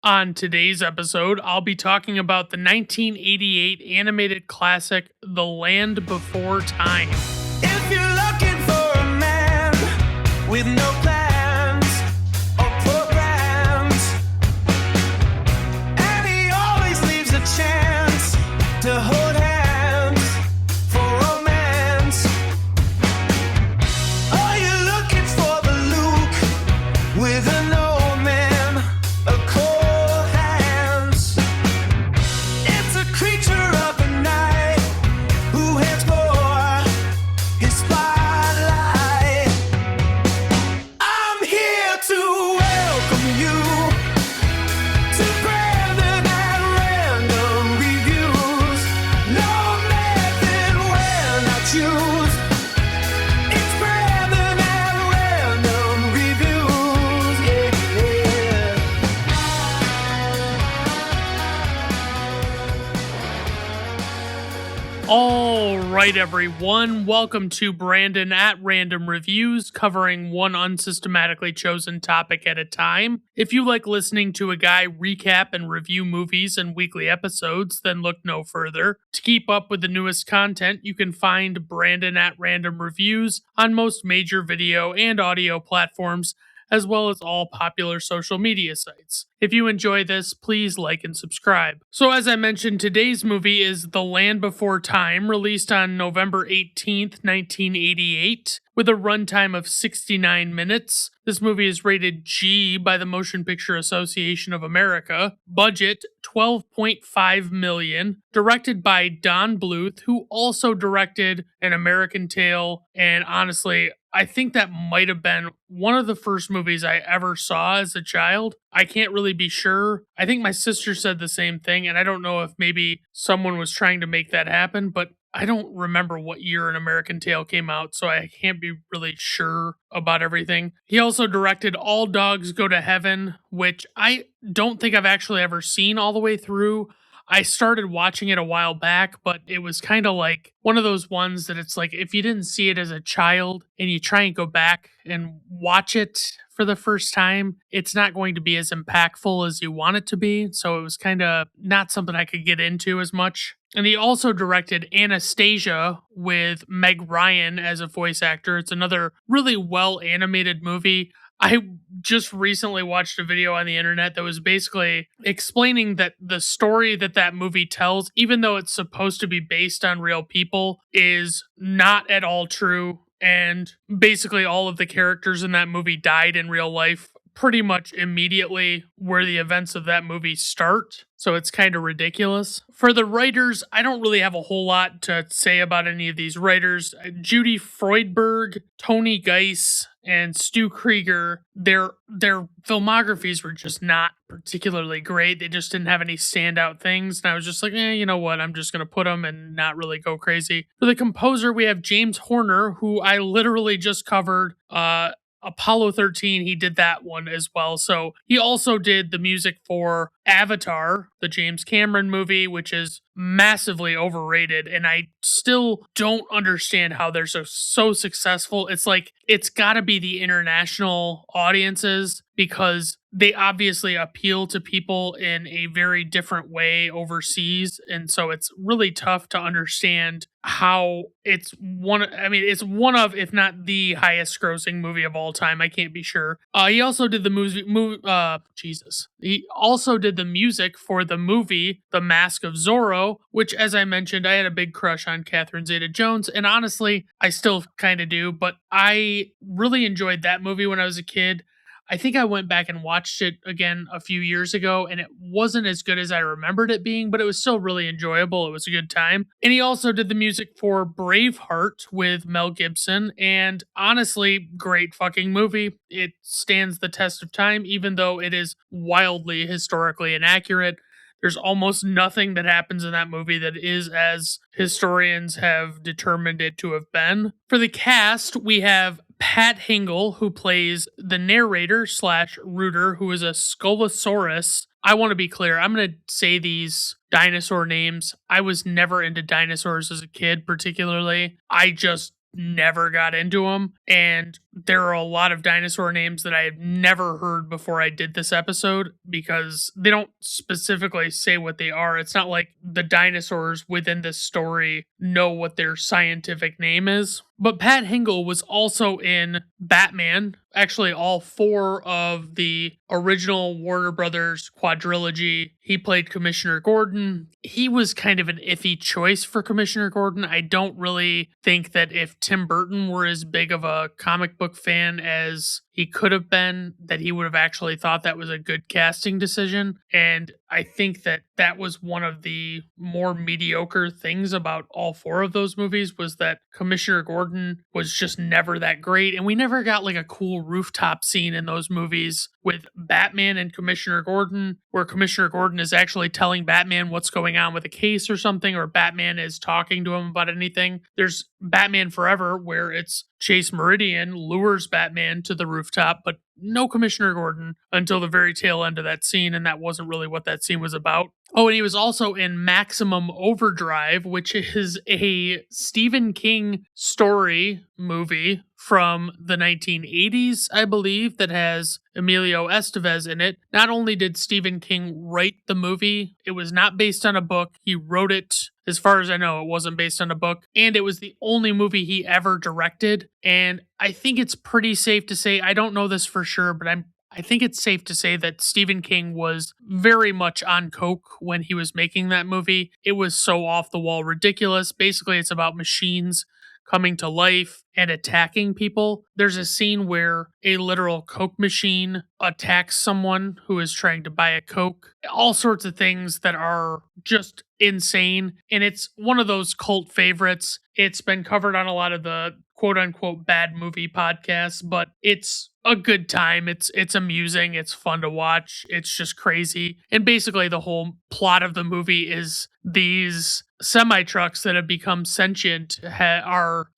On today's episode, I'll be talking about the 1988 animated classic, The Land Before Time. If you're looking for a man with no plans or programs, and he always leaves a chance to hold hands for romance. Are you looking for the Luke with an old man, a cold hands? It's a creature of the night who has more his spotlight. I'm here to welcome you to Brandon at Random Reviews. No method when I choose. It's Brandon at Random Reviews. Yeah. All right, everyone, welcome to Brandon at Random Reviews, covering one unsystematically chosen topic at a time. If you like listening to a guy recap and review movies in weekly episodes, then look no further. To keep up with the newest content, you can find Brandon at Random Reviews on most major video and audio platforms, as well as all popular social media sites. If you enjoy this, please like and subscribe. So as I mentioned, today's movie is The Land Before Time, released on November 18th, 1988, with a runtime of 69 minutes. This movie is rated G by the Motion Picture Association of America. Budget, $12.5 million. Directed by Don Bluth, who also directed An American Tail, and honestly, I think that might have been one of the first movies I ever saw as a child. I can't really be sure. I think my sister said the same thing, and I don't know if maybe someone was trying to make that happen, but I don't remember what year An American Tail came out, so I can't be really sure about everything. He also directed All Dogs Go to Heaven, which I don't think I've actually ever seen all the way through. I started watching it a while back, but it was kind of like one of those ones that it's like if you didn't see it as a child and you try and go back and watch it for the first time, it's not going to be as impactful as you want it to be. So it was kind of not something I could get into as much. And he also directed Anastasia with Meg Ryan as a voice actor. It's another really well animated movie. I just recently watched a video on the internet that was basically explaining that the story that movie tells, even though it's supposed to be based on real people, is not at all true. And basically all of the characters in that movie died in real life pretty much immediately where the events of that movie start. So it's kind of ridiculous. For the writers, I don't really have a whole lot to say about any of these writers. Judy Freudberg, Tony Geiss, and Stu Krieger, their filmographies were just not particularly great. They just didn't have any standout things. And I was just like, you know what? I'm just going to put them and not really go crazy. For the composer, we have James Horner, who I literally just covered. Apollo 13, he did that one as well. So he also did the music for Avatar, the James Cameron movie, which is massively overrated. And I still don't understand how they're so successful. It's like, it's got to be the international audiences because they obviously appeal to people in a very different way overseas. And so it's really tough to understand how it's one of, if not the highest grossing movie of all time. I can't be sure. He also did the He also did the music for the movie The Mask of Zorro, which, as I mentioned, I had a big crush on Catherine Zeta-Jones, and honestly, I still kind of do, but I really enjoyed that movie when I was a kid. I think I went back and watched it again a few years ago, and it wasn't as good as I remembered it being, but it was still really enjoyable. It was a good time. And he also did the music for Braveheart with Mel Gibson, and honestly, great fucking movie. It stands the test of time, even though it is wildly historically inaccurate. There's almost nothing that happens in that movie that is as historians have determined it to have been. For the cast, we have Pat Hingle, who plays the narrator / Rooter, who is a Scolosaurus. I want to be clear. I'm going to say these dinosaur names. I was never into dinosaurs as a kid, particularly. I just never got into them. And there are a lot of dinosaur names that I have never heard before I did this episode because they don't specifically say what they are. It's not like the dinosaurs within this story know what their scientific name is. But Pat Hingle was also in Batman, actually all four of the original Warner Brothers quadrilogy. He played Commissioner Gordon. He was kind of an iffy choice for Commissioner Gordon. I don't really think that if Tim Burton were as big of a comic book fan as he could have been, that he would have actually thought that was a good casting decision. And I think that that was one of the more mediocre things about all four of those movies was that Commissioner Gordon was just never that great. And we never got like a cool rooftop scene in those movies with Batman and Commissioner Gordon, where Commissioner Gordon is actually telling Batman what's going on with a case or something, or Batman is talking to him about anything. There's Batman Forever, where it's Chase Meridian lures Batman to the rooftop, but no Commissioner Gordon until the very tail end of that scene, and that wasn't really what that scene was about. Oh, and he was also in Maximum Overdrive, which is a Stephen King story movie from the 1980s, I believe, that has Emilio Estevez in it. Not only did Stephen King write the movie, it was not based on a book. He wrote it. As far as I know, it wasn't based on a book. And it was the only movie he ever directed. And I think it's pretty safe to say, I don't know this for sure, but I think it's safe to say that Stephen King was very much on coke when he was making that movie. It was so off the wall ridiculous. Basically, it's about machines coming to life and attacking people. There's a scene where a literal Coke machine attacks someone who is trying to buy a Coke. All sorts of things that are just insane. And it's one of those cult favorites. It's been covered on a lot of the quote unquote bad movie podcasts, but it's a good time. It's amusing. It's fun to watch. It's just crazy. And basically the whole plot of the movie is these semi trucks that have become sentient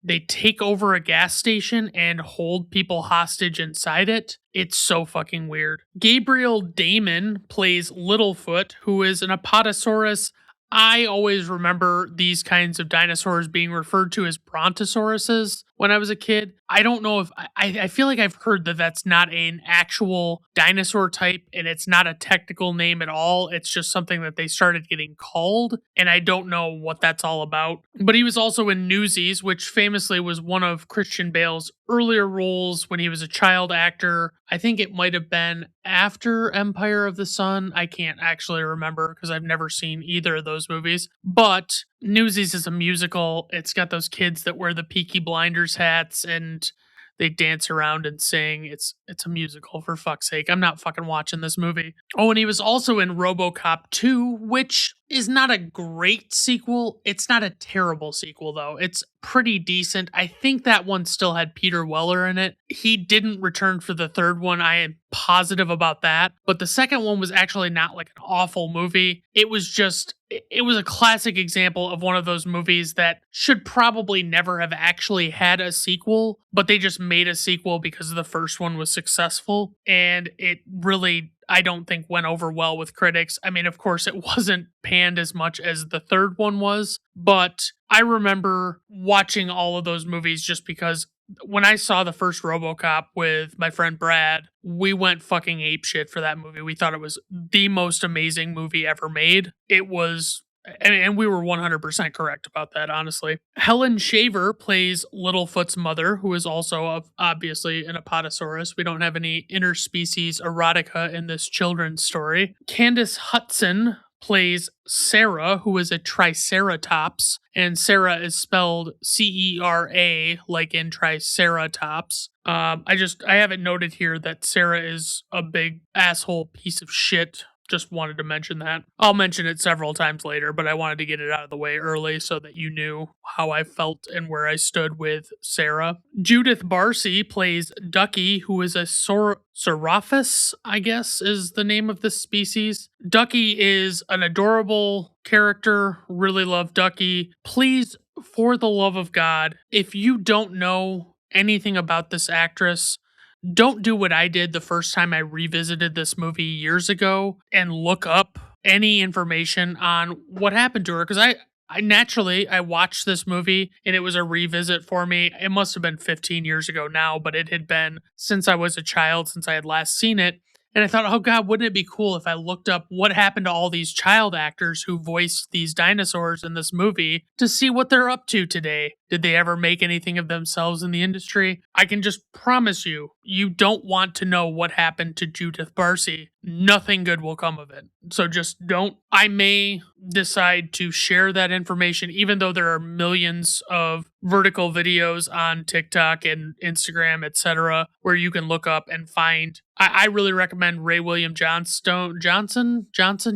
they take over a gas station and hold people hostage inside it. It's so fucking weird. Gabriel Damon plays Littlefoot, who is an Apatosaurus. I always remember these kinds of dinosaurs being referred to as brontosauruses when I was a kid. I don't know if I feel like I've heard that that's not an actual dinosaur type and it's not a technical name at all. It's just something that they started getting called, and I don't know what that's all about. But he was also in Newsies, which famously was one of Christian Bale's earlier roles when he was a child actor. I think it might have been after Empire of the Sun. I can't actually remember because I've never seen either of those movies. But Newsies is a musical. It's got those kids that wear the Peaky Blinders hats and they dance around and sing. It's a musical, for fuck's sake. I'm not fucking watching this movie. Oh, and he was also in RoboCop 2, which is not a great sequel. It's not a terrible sequel, though. It's pretty decent. I think that one still had Peter Weller in it. He didn't return for the third one. I am positive about that. But the second one was actually not like an awful movie. It was a classic example of one of those movies that should probably never have actually had a sequel, but they just made a sequel because the first one was successful. And it really, I don't think, went over well with critics. I mean, of course, it wasn't panned as much as the third one was, but I remember watching all of those movies just because when I saw the first RoboCop with my friend Brad, we went fucking apeshit for that movie. We thought it was the most amazing movie ever made. It was, and we were 100% correct about that, honestly. Helen Shaver plays Littlefoot's mother, who is also obviously an Apatosaurus. We don't have any interspecies erotica in this children's story. Candace Hudson plays Sarah, who is a Triceratops, and Sarah is spelled Cera, like in Triceratops. I have it noted here that Sarah is a big asshole piece of shit. Just wanted to mention that. I'll mention it several times later, but I wanted to get it out of the way early so that you knew how I felt and where I stood with Sarah. Judith Barcy plays Ducky, who is a Sorophus, I guess is the name of this species. Ducky is an adorable character. Really love Ducky. Please, for the love of God, if you don't know anything about this actress, don't do what I did the first time I revisited this movie years ago and look up any information on what happened to her. Because I watched this movie and it was a revisit for me. It must have been 15 years ago now, but it had been since I was a child since I had last seen it. And I thought, oh God, wouldn't it be cool if I looked up what happened to all these child actors who voiced these dinosaurs in this movie to see what they're up to today? Did they ever make anything of themselves in the industry? I can just promise you, you don't want to know what happened to Judith Barcy. Nothing good will come of it. So just don't. I may decide to share that information, even though there are millions of vertical videos on TikTok and Instagram, etc., where you can look up and find. I really recommend Ray William Johnson.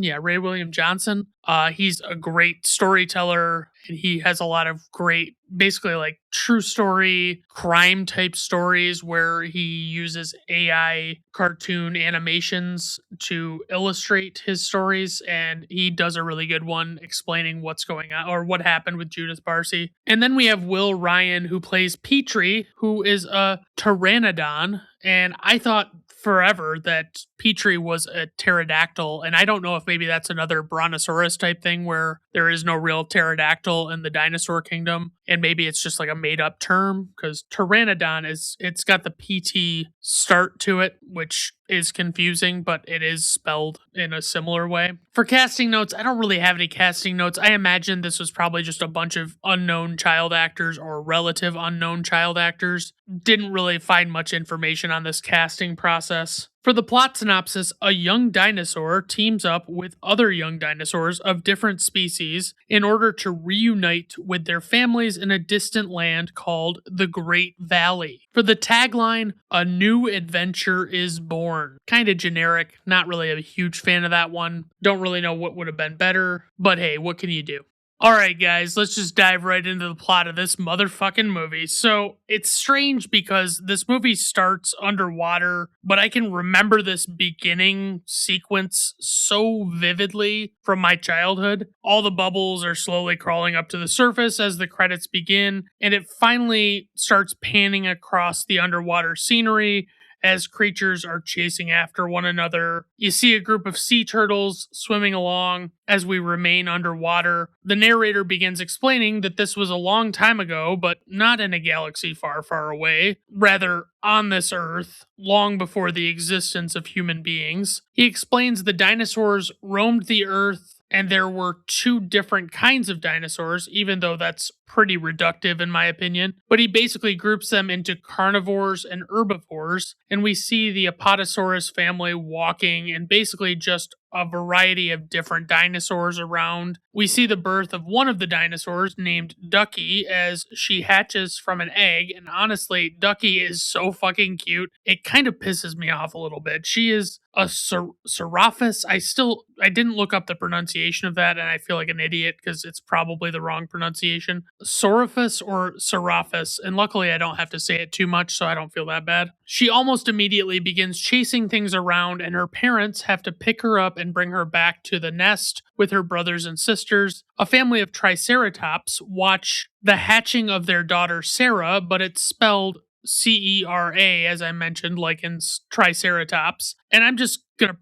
Yeah, Ray William Johnson. He's a great storyteller and he has a lot of great, basically like true story, crime type stories where he uses AI cartoon animations to illustrate his stories. And he does a really good one explaining what's going on or what happened with Judith Barcy. And then we have Will Ryan, who plays Petrie, who is a pteranodon. And I thought forever that Petrie was a pterodactyl, and I don't know if maybe that's another brontosaurus type thing where there is no real pterodactyl in the dinosaur kingdom, and maybe it's just like a made up term because pteranodon it's got the PT start to it, which is confusing, but it is spelled in a similar way. For casting notes, I don't really have any casting notes. I imagine this was probably just a bunch of unknown child actors or relative unknown child actors. Didn't really find much information on this casting process. For the plot synopsis, a young dinosaur teams up with other young dinosaurs of different species in order to reunite with their families in a distant land called the Great Valley. For the tagline, a new adventure is born. Kind of generic, not really a huge fan of that one. Don't really know what would have been better, but hey, what can you do? Alright, guys, let's just dive right into the plot of this motherfucking movie. So, it's strange because this movie starts underwater, but I can remember this beginning sequence so vividly from my childhood. All the bubbles are slowly crawling up to the surface as the credits begin, and it finally starts panning across the underwater scenery as creatures are chasing after one another. You see a group of sea turtles swimming along as we remain underwater. The narrator begins explaining that this was a long time ago, but not in a galaxy far, far away, rather on this Earth, long before the existence of human beings. He explains the dinosaurs roamed the Earth and there were two different kinds of dinosaurs, even though that's pretty reductive in my opinion. But he basically groups them into carnivores and herbivores, and we see the Apatosaurus family walking and basically just a variety of different dinosaurs around. We see the birth of one of the dinosaurs named Ducky as she hatches from an egg, and honestly, Ducky is so fucking cute. It kind of pisses me off a little bit. She is a Seraphis. I didn't look up the pronunciation of that, and I feel like an idiot because it's probably the wrong pronunciation. Seraphis or Seraphis, and luckily I don't have to say it too much, so I don't feel that bad. She almost immediately begins chasing things around, and her parents have to pick her up and bring her back to the nest with her brothers and sisters. A family of Triceratops watch the hatching of their daughter Sarah, but it's spelled Cera, as I mentioned, like in Triceratops. And I'm just going to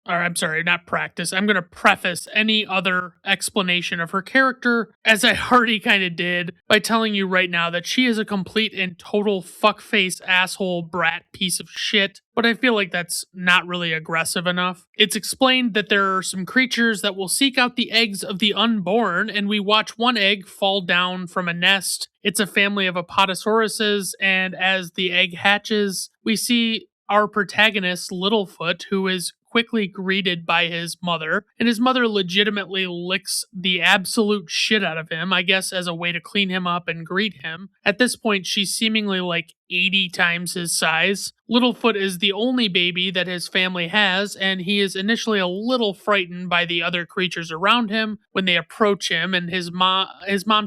I'm going to preface any other explanation of her character, as I already kind of did, by telling you right now that she is a complete and total fuckface asshole brat piece of shit. But I feel like that's not really aggressive enough. It's explained that there are some creatures that will seek out the eggs of the unborn, and we watch one egg fall down from a nest. It's a family of Apatosauruses, and as the egg hatches, we see our protagonist, Littlefoot, who is quickly greeted by his mother, and his mother legitimately licks the absolute shit out of him, I guess as a way to clean him up and greet him. At this point, she's seemingly like 80 times his size. Littlefoot is the only baby that his family has, and he is initially a little frightened by the other creatures around him when they approach him, and his mom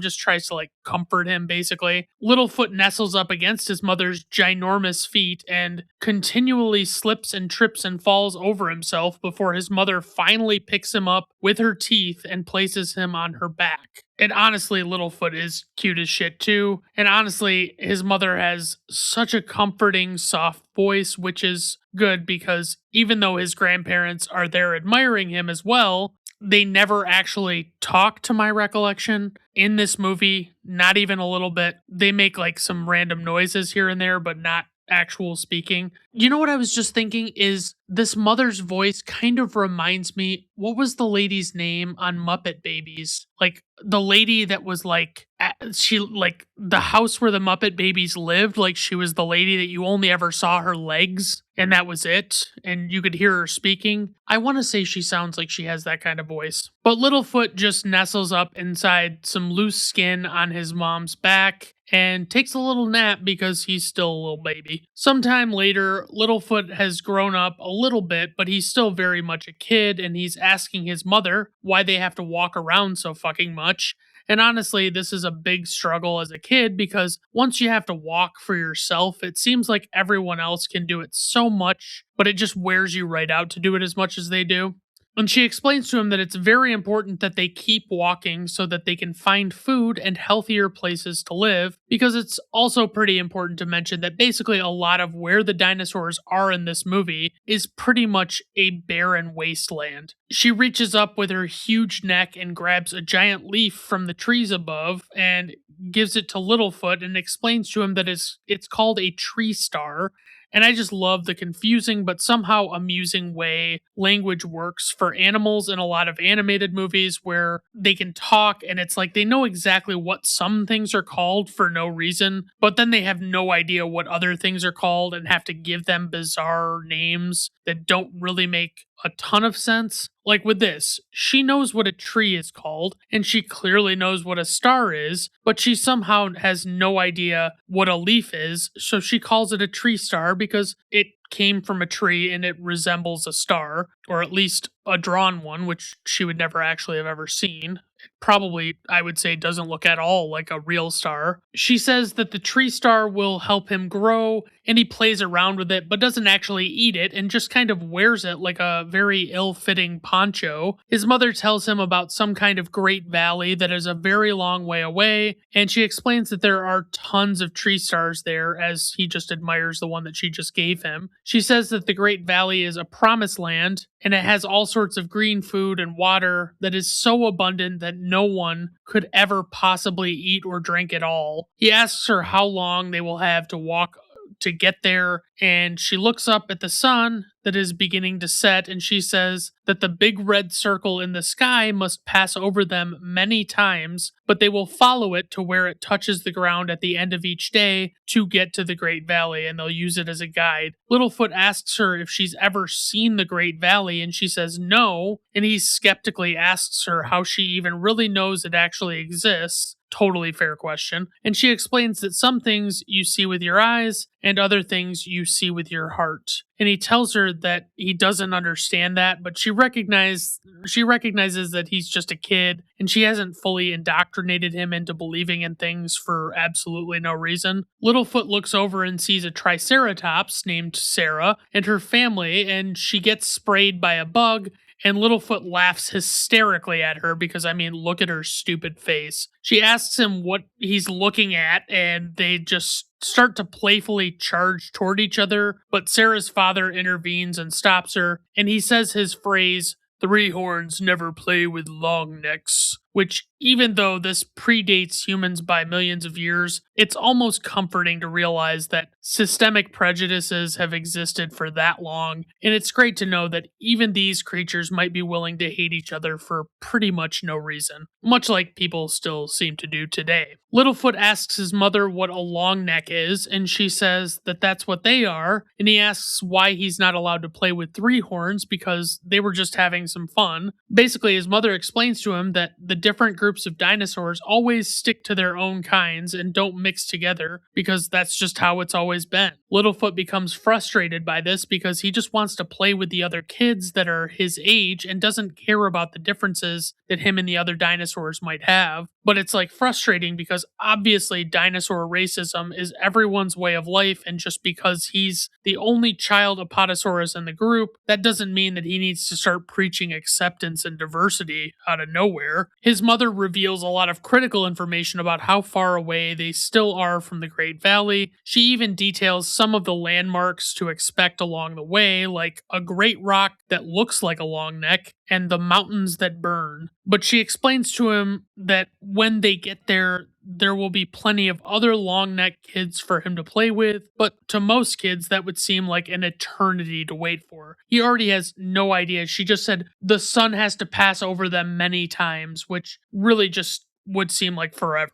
just tries to like comfort him basically. Littlefoot nestles up against his mother's ginormous feet and continually slips and trips and falls over himself before his mother finally picks him up with her teeth and places him on her back. And honestly, Littlefoot is cute as shit too. And honestly, his mother has such a comforting, soft voice, which is good because even though his grandparents are there admiring him as well, they never actually talk to my recollection in this movie, not even a little bit. They make like some random noises here and there, but not actual speaking. You know what I was just thinking is this mother's voice kind of reminds me, what was the lady's name on Muppet Babies? Like the lady that was like she like the house where the Muppet Babies lived, like she was the lady that you only ever saw her legs and that was it, and you could hear her speaking. I want to say she sounds like she has that kind of voice. But Littlefoot just nestles up inside some loose skin on his mom's back and takes a little nap because he's still a little baby. Sometime later, Littlefoot has grown up a little bit, but he's still very much a kid, and he's asking his mother why they have to walk around so fucking much. And honestly, this is a big struggle as a kid because once you have to walk for yourself, it seems like everyone else can do it so much, but it just wears you right out to do it as much as they do. And she explains to him that it's very important that they keep walking so that they can find food and healthier places to live, because it's also pretty important to mention that basically a lot of where the dinosaurs are in this movie is pretty much a barren wasteland. She reaches up with her huge neck and grabs a giant leaf from the trees above and gives it to Littlefoot and explains to him that it's called a tree star. And I just love the confusing but somehow amusing way language works for animals in a lot of animated movies where they can talk and it's like they know exactly what some things are called for no reason, but then they have no idea what other things are called and have to give them bizarre names that don't really make a ton of sense. Like with this, she knows what a tree is called, and she clearly knows what a star is, but she somehow has no idea what a leaf is, so she calls it a tree star because it came from a tree and it resembles a star, or at least a drawn one, which she would never actually have ever seen. It probably, I would say, doesn't look at all like a real star. She says that the tree star will help him grow, and he plays around with it, but doesn't actually eat it, and just kind of wears it like a very ill-fitting poncho. His mother tells him about some kind of great valley that is a very long way away, and she explains that there are tons of tree stars there, as he just admires the one that she just gave him. She says that the Great Valley is a promised land, and it has all sorts of green food and water that is so abundant that no one could ever possibly eat or drink at all. He asks her how long they will have to walk to get there, and she looks up at the sun that is beginning to set, and she says that the big red circle in the sky must pass over them many times, but they will follow it to where it touches the ground at the end of each day to get to the Great Valley, and they'll use it as a guide. Littlefoot asks her if she's ever seen the Great Valley, and she says no, and he skeptically asks her how she even really knows it actually exists. Totally fair question. And she explains that some things you see with your eyes and other things you see with your heart. And he tells her that he doesn't understand that, but she recognizes that he's just a kid and she hasn't fully indoctrinated him into believing in things for absolutely no reason. Littlefoot looks over and sees a triceratops named Sarah and her family, and she gets sprayed by a bug. And Littlefoot laughs hysterically at her because, I mean, look at her stupid face. She asks him what he's looking at, and they just start to playfully charge toward each other, but Sarah's father intervenes and stops her, and he says his phrase, "Three horns never play with long necks," which, even though this predates humans by millions of years, it's almost comforting to realize that systemic prejudices have existed for that long, and it's great to know that even these creatures might be willing to hate each other for pretty much no reason, much like people still seem to do today. Littlefoot asks his mother what a long neck is, and she says that that's what they are, and he asks why he's not allowed to play with three horns because they were just having some fun. Basically, his mother explains to him that the different groups of dinosaurs always stick to their own kinds and don't mix together because that's just how it's always been. Littlefoot becomes frustrated by this because he just wants to play with the other kids that are his age and doesn't care about the differences that him and the other dinosaurs might have. But it's like frustrating because obviously dinosaur racism is everyone's way of life, and just because he's the only child Apatosaurus in the group, that doesn't mean that he needs to start preaching acceptance and diversity out of nowhere. His mother reveals a lot of critical information about how far away they still are from the Great Valley. She even details some of the landmarks to expect along the way, like a great rock that looks like a long neck, and the mountains that burn. But she explains to him that when they get there, there will be plenty of other long necked kids for him to play with, but to most kids, that would seem like an eternity to wait for. He already has no idea. She just said the sun has to pass over them many times, which really just would seem like forever.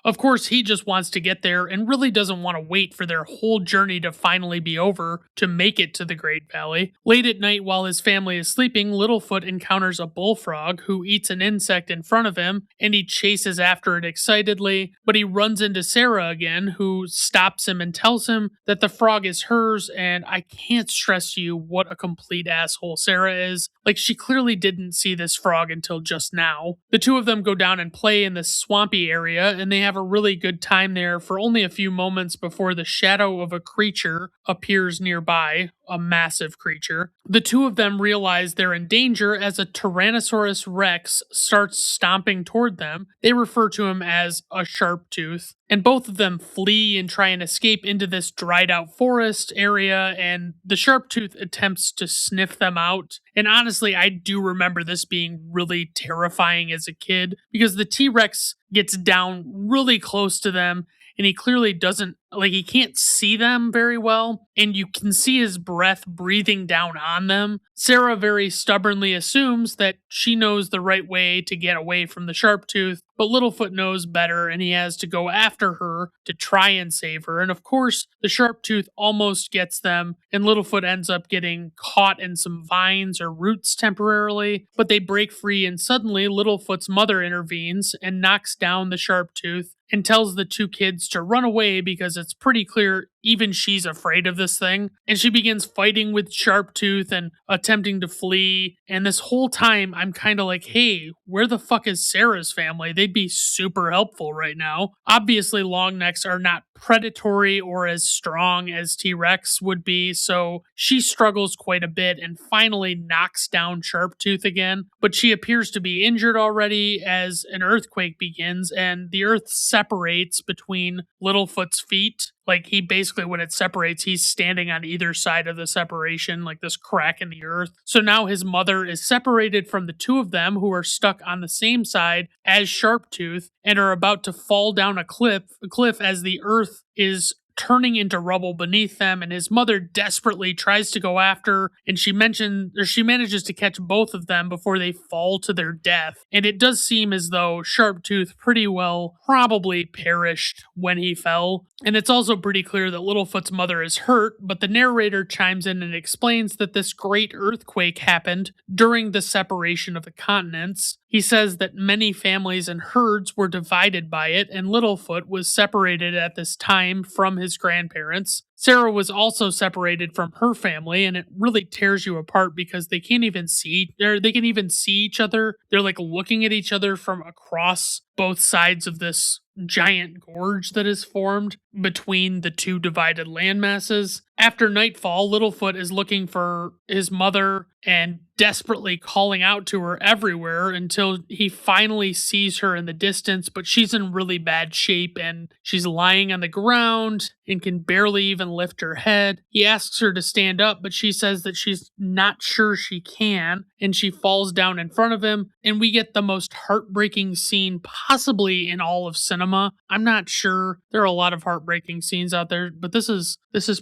Of course, he just wants to get there and really doesn't want to wait for their whole journey to finally be over to make it to the Great Valley. Late at night, while his family is sleeping, Littlefoot encounters a bullfrog who eats an insect in front of him, and he chases after it excitedly, but he runs into Sarah again, who stops him and tells him that the frog is hers, and I can't stress to you what a complete asshole Sarah is. Like, she clearly didn't see this frog until just now. The two of them go down and play in this swampy area, and they have a really good time there for only a few moments before the shadow of a creature appears nearby, a massive creature. The two of them realize they're in danger as a Tyrannosaurus Rex starts stomping toward them. They refer to him as a Sharptooth, and both of them flee and try and escape into this dried out forest area, and the Sharptooth attempts to sniff them out. And honestly, I do remember this being really terrifying as a kid, because the T-Rex gets down really close to them, and he clearly doesn't, like, he can't see them very well, and you can see his breath breathing down on them. Sarah very stubbornly assumes that she knows the right way to get away from the Sharptooth, but Littlefoot knows better, and he has to go after her to try and save her. And of course, the Sharptooth almost gets them, and Littlefoot ends up getting caught in some vines or roots temporarily, but they break free, and suddenly Littlefoot's mother intervenes and knocks down the Sharptooth and tells the two kids to run away because it's pretty clear even she's afraid of this thing. And she begins fighting with Sharptooth and attempting to flee. And this whole time, I'm kind of like, hey, where the fuck is Sarah's family? They'd be super helpful right now. Obviously, longnecks are not predatory or as strong as T-Rex would be, so she struggles quite a bit and finally knocks down Sharptooth again. But she appears to be injured already as an earthquake begins, and the earth separates between Littlefoot's feet. Like, he basically, when it separates, he's standing on either side of the separation, like this crack in the earth. So now his mother is separated from the two of them, who are stuck on the same side as Sharptooth and are about to fall down a cliff as the earth is turning into rubble beneath them, and his mother desperately tries to go after, and she manages to catch both of them before they fall to their death. And it does seem as though Sharptooth pretty well probably perished when he fell. And it's also pretty clear that Littlefoot's mother is hurt, but the narrator chimes in and explains that this great earthquake happened during the separation of the continents. He says that many families and herds were divided by it, and Littlefoot was separated at this time from his grandparents. Sarah was also separated from her family, and it really tears you apart because they can't even see, or they can even see each other. They're like looking at each other from across both sides of this giant gorge that is formed between the two divided land masses. After nightfall, Littlefoot is looking for his mother and desperately calling out to her everywhere until he finally sees her in the distance, but she's in really bad shape and she's lying on the ground and can barely even lift her head. He asks her to stand up, but she says that she's not sure she can, and she falls down in front of him, and we get the most heartbreaking scene possibly in all of cinema. I'm not sure. There are a lot of heartbreaking scenes out there, but this is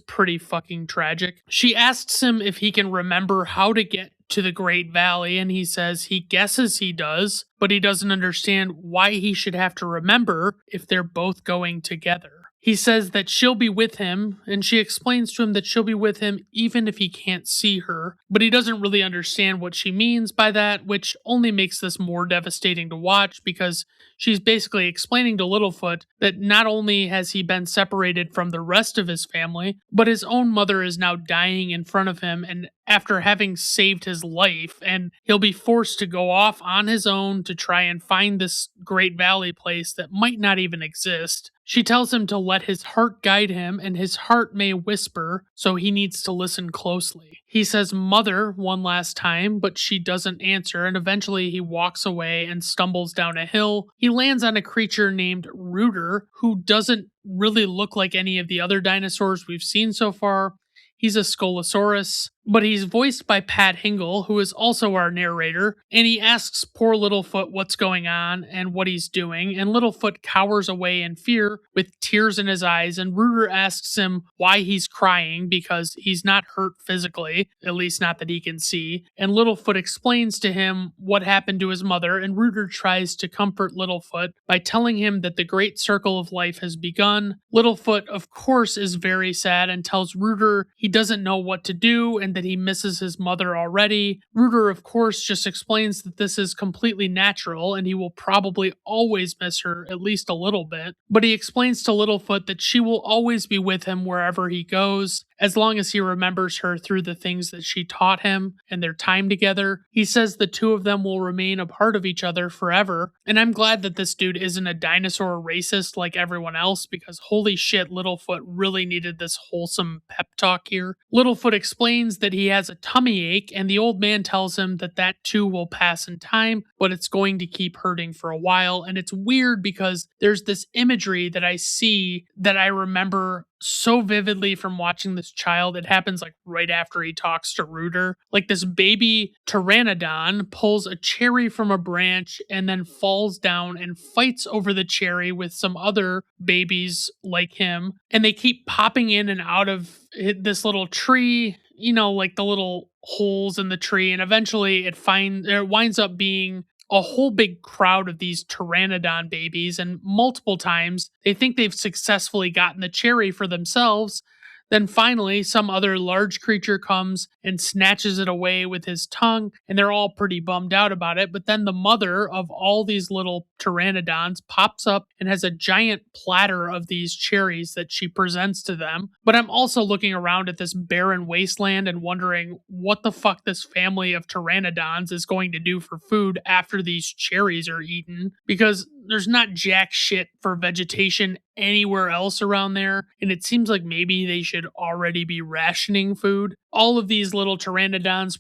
pretty fucking tragic. She asks him if he can remember how to get to the Great Valley, and he says he guesses he does, but he doesn't understand why he should have to remember if they're both going together. He says that she'll be with him, and she explains to him that she'll be with him even if he can't see her, but he doesn't really understand what she means by that, which only makes this more devastating to watch because she's basically explaining to Littlefoot that not only has he been separated from the rest of his family, but his own mother is now dying in front of him, and after having saved his life, and he'll be forced to go off on his own to try and find this Great Valley place that might not even exist. She tells him to let his heart guide him, and his heart may whisper, so he needs to listen closely. He says "mother" one last time, but she doesn't answer, and eventually he walks away and stumbles down a hill. He lands on a creature named Rooter, who doesn't really look like any of the other dinosaurs we've seen so far. He's a Scolosaurus, but he's voiced by Pat Hingle, who is also our narrator, and he asks poor Littlefoot what's going on and what he's doing, and Littlefoot cowers away in fear with tears in his eyes, and Rooter asks him why he's crying because he's not hurt physically, at least not that he can see, and Littlefoot explains to him what happened to his mother, and Rooter tries to comfort Littlefoot by telling him that the great circle of life has begun. Littlefoot, of course, is very sad and tells Rooter he doesn't know what to do and that he misses his mother already. Rooter, of course, just explains that this is completely natural and he will probably always miss her at least a little bit. But he explains to Littlefoot that she will always be with him wherever he goes, as long as he remembers her through the things that she taught him and their time together. He says the two of them will remain a part of each other forever. And I'm glad that this dude isn't a dinosaur racist like everyone else, because holy shit, Littlefoot really needed this wholesome pep talk here. Littlefoot explains that he has a tummy ache, and the old man tells him that that too will pass in time, but it's going to keep hurting for a while. And it's weird because there's this imagery that I see that I remember so vividly from watching this child. It happens like right after he talks to Rooter. Like this baby pteranodon pulls a cherry from a branch and then falls down and fights over the cherry with some other babies like him. And they keep popping in and out of this little tree, you know, like the little holes in the tree. And eventually it winds up being a whole big crowd of these pteranodon babies, and multiple times they think they've successfully gotten the cherry for themselves. Then finally, some other large creature comes and snatches it away with his tongue, and they're all pretty bummed out about it. But then the mother of all these little pteranodons pops up and has a giant platter of these cherries that she presents to them. But I'm also looking around at this barren wasteland and wondering what the fuck this family of pteranodons is going to do for food after these cherries are eaten, because there's not jack shit for vegetation anywhere else around there, and it seems like maybe they should already be rationing food. All of these little pteranodons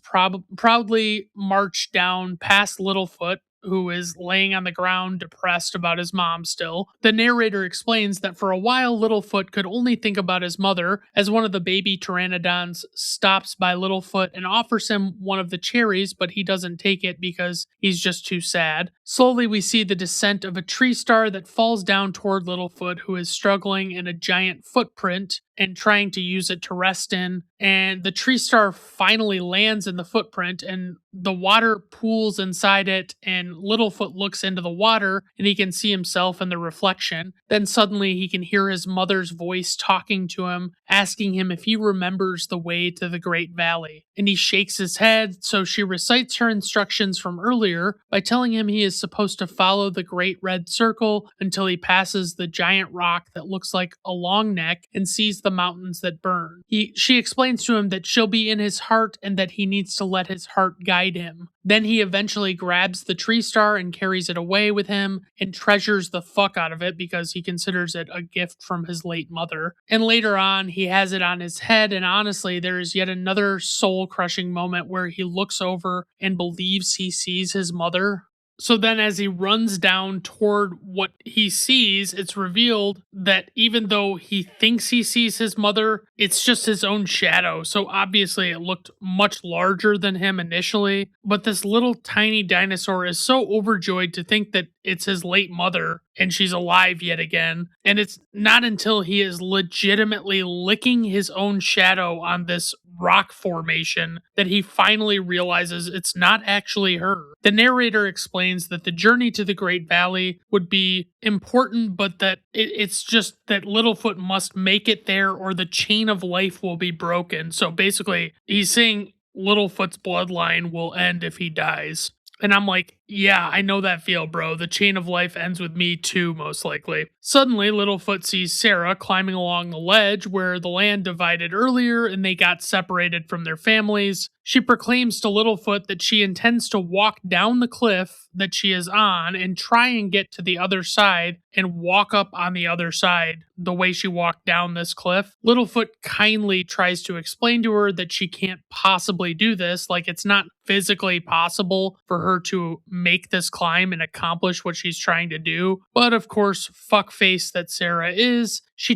proudly march down past Littlefoot, who is laying on the ground depressed about his mom still. The narrator explains that for a while Littlefoot could only think about his mother as one of the baby pteranodons stops by Littlefoot and offers him one of the cherries, but he doesn't take it because he's just too sad. Slowly we see the descent of a tree star that falls down toward Littlefoot, who is struggling in a giant footprint and trying to use it to rest in. And the tree star finally lands in the footprint, and the water pools inside it, and Littlefoot looks into the water and he can see himself in the reflection. Then suddenly he can hear his mother's voice talking to him, asking him if he remembers the way to the Great Valley. And he shakes his head, so she recites her instructions from earlier by telling him he is supposed to follow the Great Red Circle until he passes the giant rock that looks like a long neck and sees the mountains that burn. She explains to him that she'll be in his heart and that he needs to let his heart guide him. Then he eventually grabs the tree star and carries it away with him and treasures the fuck out of it because he considers it a gift from his late mother. And later on, he has it on his head, and honestly, there is yet another soul-crushing moment where he looks over and believes he sees his mother. So then as he runs down toward what he sees, it's revealed that even though he thinks he sees his mother, it's just his own shadow. So obviously it looked much larger than him initially. But this little tiny dinosaur is so overjoyed to think that it's his late mother and she's alive yet again. And it's not until he is legitimately licking his own shadow on this rock formation that he finally realizes it's not actually her. The narrator explains that the journey to the Great Valley would be important, but that it's just that Littlefoot must make it there or the chain of life will be broken. So basically, he's saying Littlefoot's bloodline will end if he dies. And I'm like, yeah, I know that feel, bro. The chain of life ends with me too, most likely. Suddenly, Littlefoot sees Sarah climbing along the ledge where the land divided earlier and they got separated from their families. She proclaims to Littlefoot that she intends to walk down the cliff that she is on and try and get to the other side and walk up on the other side the way she walked down this cliff. Littlefoot kindly tries to explain to her that she can't possibly do this, like it's not physically possible for her to make this climb and accomplish what she's trying to do. But of course, fuckface that Sarah is, She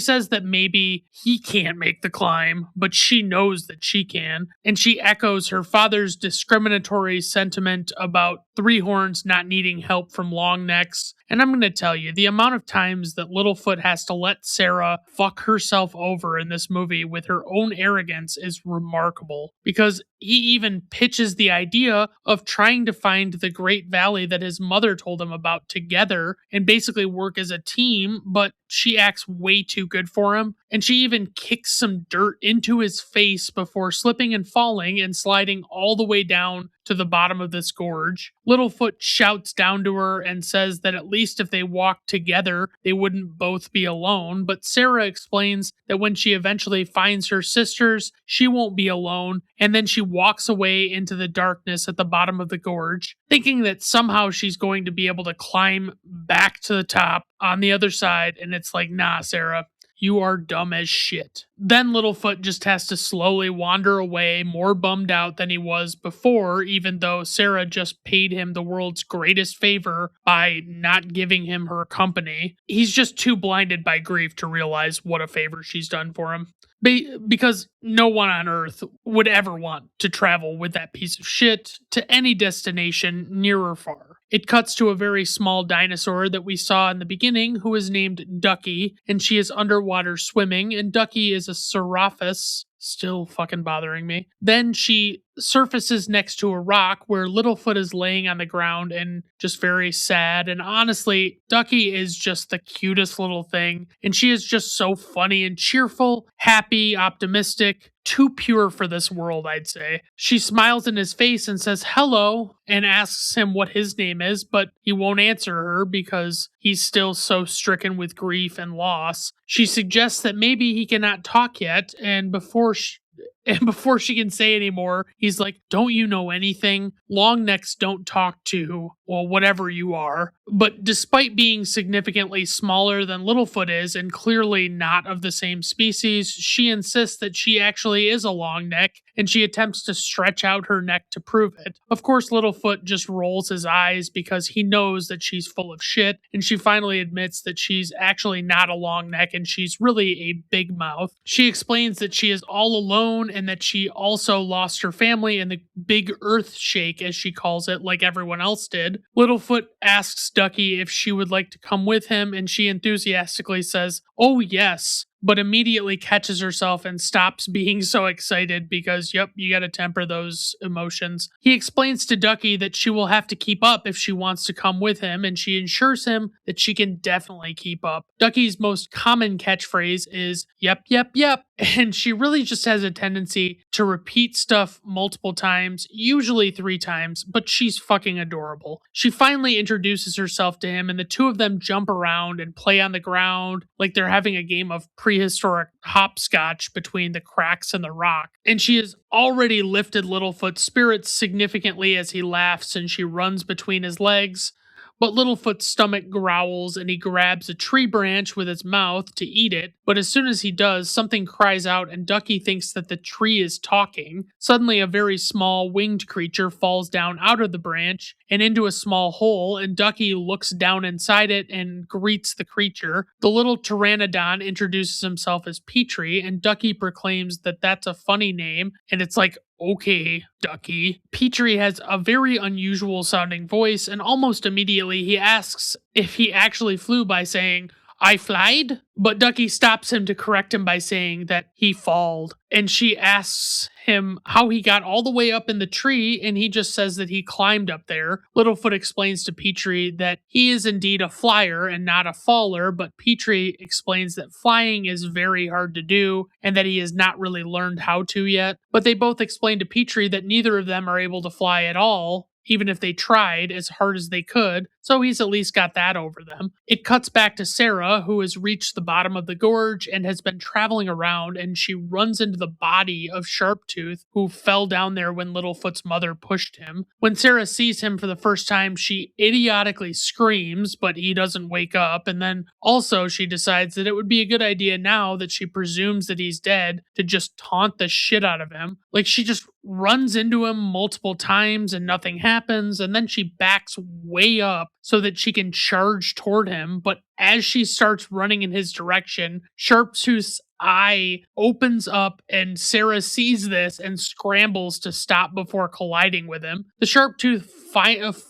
says that maybe he can't make the climb, but she knows that she can, and she echoes her father's discriminatory sentiment about three horns not needing help from long necks. And I'm going to tell you, the amount of times that Littlefoot has to let Sarah fuck herself over in this movie with her own arrogance is remarkable, because he even pitches the idea of trying to find the Great Valley that his mother told him about together and basically work as a team, but she acts way too good for him, and she even kicks some dirt into his face before slipping and falling and sliding all the way down to the bottom of this gorge. Littlefoot shouts down to her and says that at least if they walked together, they wouldn't both be alone, but Sarah explains that when she eventually finds her sisters, she won't be alone, and then she walks away into the darkness at the bottom of the gorge, thinking that somehow she's going to be able to climb back to the top on the other side, and it's like, nah, Sarah, you are dumb as shit. Then Littlefoot just has to slowly wander away, more bummed out than he was before, even though Sarah just paid him the world's greatest favor by not giving him her company. He's just too blinded by grief to realize what a favor she's done for him. Because no one on Earth would ever want to travel with that piece of shit to any destination, near or far. It cuts to a very small dinosaur that we saw in the beginning, who is named Ducky, and she is underwater swimming, and Ducky is a Seraphis, still fucking bothering me. Then she surfaces next to a rock where Littlefoot is laying on the ground and just very sad. And honestly, Ducky is just the cutest little thing, and she is just so funny and cheerful, happy, optimistic. Too pure for this world, I'd say. She smiles in his face and says hello and asks him what his name is, but he won't answer her because he's still so stricken with grief and loss. She suggests that maybe he cannot talk yet, and before she can say anymore, he's like, don't you know anything? Long necks don't talk to, well, whatever you are. But despite being significantly smaller than Littlefoot is, and clearly not of the same species, she insists that she actually is a long neck, and she attempts to stretch out her neck to prove it. Of course, Littlefoot just rolls his eyes because he knows that she's full of shit, and she finally admits that she's actually not a long neck and she's really a big mouth. She explains that she is all alone and that she also lost her family in the big earth shake, as she calls it, like everyone else did. Littlefoot asks Ducky if she would like to come with him, and she enthusiastically says, oh yes, but immediately catches herself and stops being so excited because, yep, you gotta temper those emotions. He explains to Ducky that she will have to keep up if she wants to come with him, and she assures him that she can definitely keep up. Ducky's most common catchphrase is, yep, yep, yep, and she really just has a tendency to repeat stuff multiple times, usually 3 times, but she's fucking adorable. She finally introduces herself to him, and the two of them jump around and play on the ground like they're having a game of prehistoric hopscotch between the cracks in the rock. And she has already lifted Littlefoot's spirits significantly as he laughs and she runs between his legs. But Littlefoot's stomach growls and he grabs a tree branch with his mouth to eat it, but as soon as he does, something cries out and Ducky thinks that the tree is talking. Suddenly a very small winged creature falls down out of the branch and into a small hole, and Ducky looks down inside it and greets the creature. The little pteranodon introduces himself as Petrie, and Ducky proclaims that that's a funny name, and it's like, okay, Ducky. Petrie has a very unusual sounding voice, and almost immediately he asks if he actually flew by saying, I flied? But Ducky stops him to correct him by saying that he falled. And she asks him how he got all the way up in the tree, and he just says that he climbed up there. Littlefoot explains to Petrie that he is indeed a flyer and not a faller, but Petrie explains that flying is very hard to do and that he has not really learned how to yet. But they both explain to Petrie that neither of them are able to fly at all, even if they tried as hard as they could, so he's at least got that over them. It cuts back to Sarah, who has reached the bottom of the gorge and has been traveling around, and she runs into the body of Sharptooth, who fell down there when Littlefoot's mother pushed him. When Sarah sees him for the first time, she idiotically screams, but he doesn't wake up, and then also she decides that it would be a good idea now that she presumes that he's dead to just taunt the shit out of him. Like, she just runs into him multiple times and nothing happens, and then she backs way up so that she can charge toward him. But as she starts running in his direction, Sharptooth's eye opens up and Sarah sees this and scrambles to stop before colliding with him. The Sharptooth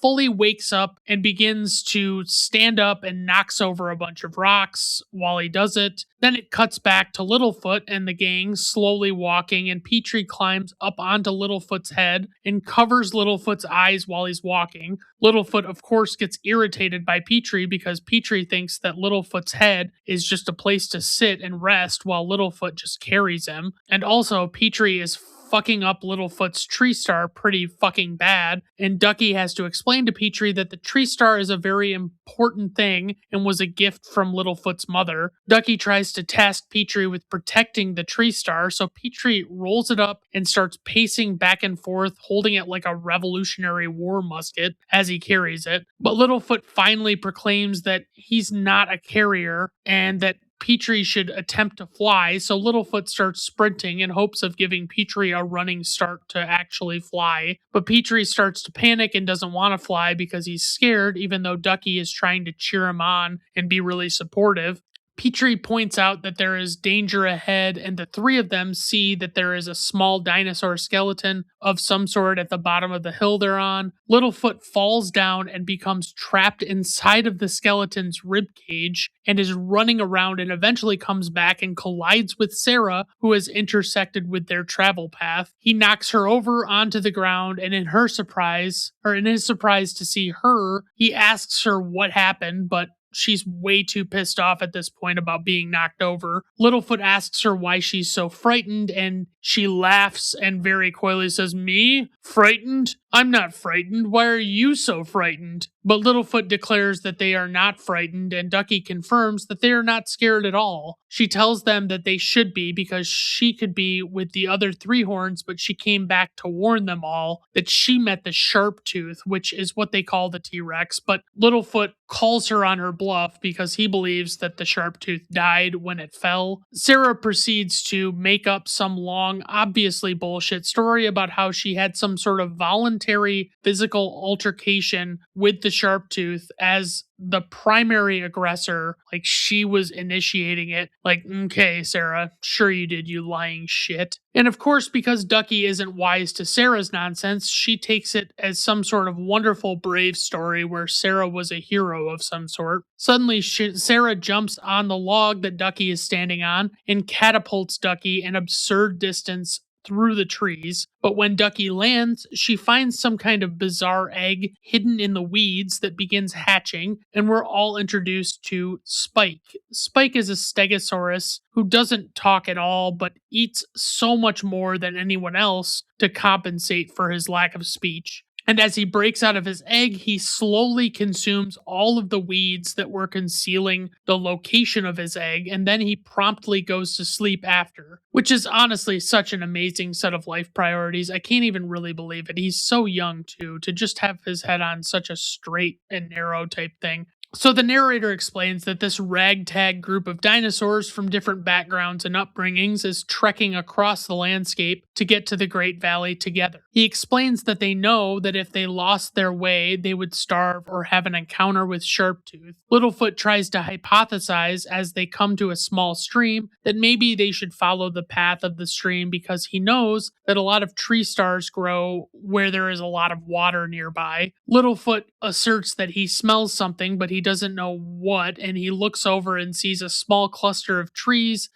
fully wakes up and begins to stand up and knocks over a bunch of rocks while he does it. Then it cuts back to Littlefoot and the gang slowly walking, and Petrie climbs up onto Littlefoot's head and covers Littlefoot's eyes while he's walking. Littlefoot, of course, gets irritated by Petrie because Petrie thinks that Littlefoot's head is just a place to sit and rest while Littlefoot just carries him. And also, Petrie is fucking up Littlefoot's tree star pretty fucking bad, and Ducky has to explain to Petrie that the tree star is a very important thing and was a gift from Littlefoot's mother. Ducky tries to task Petrie with protecting the tree star, so Petrie rolls it up and starts pacing back and forth, holding it like a Revolutionary War musket as he carries it. But Littlefoot finally proclaims that he's not a carrier and that Petrie should attempt to fly, so Littlefoot starts sprinting in hopes of giving Petrie a running start to actually fly. But Petrie starts to panic and doesn't want to fly because he's scared, even though Ducky is trying to cheer him on and be really supportive. Petrie points out that there is danger ahead, and the three of them see that there is a small dinosaur skeleton of some sort at the bottom of the hill they're on. Littlefoot falls down and becomes trapped inside of the skeleton's ribcage and is running around and eventually comes back and collides with Sarah, who has intersected with their travel path. He knocks her over onto the ground, and in his surprise to see her, he asks her what happened, but she's way too pissed off at this point about being knocked over. Littlefoot asks her why she's so frightened, and she laughs and very coyly says, "Me? Frightened? I'm not frightened. Why are you so frightened?" But Littlefoot declares that they are not frightened, and Ducky confirms that they are not scared at all. She tells them that they should be because she could be with the other three horns, but she came back to warn them all that she met the Sharptooth, which is what they call the T-Rex. But Littlefoot calls her on her bluff because he believes that the Sharptooth died when it fell. Sarah proceeds to make up some long, obviously bullshit story about how she had some sort of voluntary physical altercation with the Sharptooth as the primary aggressor, like she was initiating it. Like, okay, Sarah, sure you did, you lying shit. And of course, because Ducky isn't wise to Sarah's nonsense, she takes it as some sort of wonderful, brave story where Sarah was a hero of some sort. Suddenly, Sarah jumps on the log that Ducky is standing on and catapults Ducky an absurd distance through the trees. But when Ducky lands, she finds some kind of bizarre egg hidden in the weeds that begins hatching, and we're all introduced to Spike. Spike is a stegosaurus who doesn't talk at all, but eats so much more than anyone else to compensate for his lack of speech. And as he breaks out of his egg, he slowly consumes all of the weeds that were concealing the location of his egg, and then he promptly goes to sleep after, which is honestly such an amazing set of life priorities. I can't even really believe it. He's so young, too, to just have his head on such a straight and narrow type thing. So the narrator explains that this ragtag group of dinosaurs from different backgrounds and upbringings is trekking across the landscape to get to the Great Valley together. He explains that they know that if they lost their way, they would starve or have an encounter with Sharptooth. Littlefoot tries to hypothesize as they come to a small stream that maybe they should follow the path of the stream because he knows that a lot of tree stars grow where there is a lot of water nearby. Littlefoot asserts that he smells something, but he doesn't know what, and he looks over and sees a small cluster of trees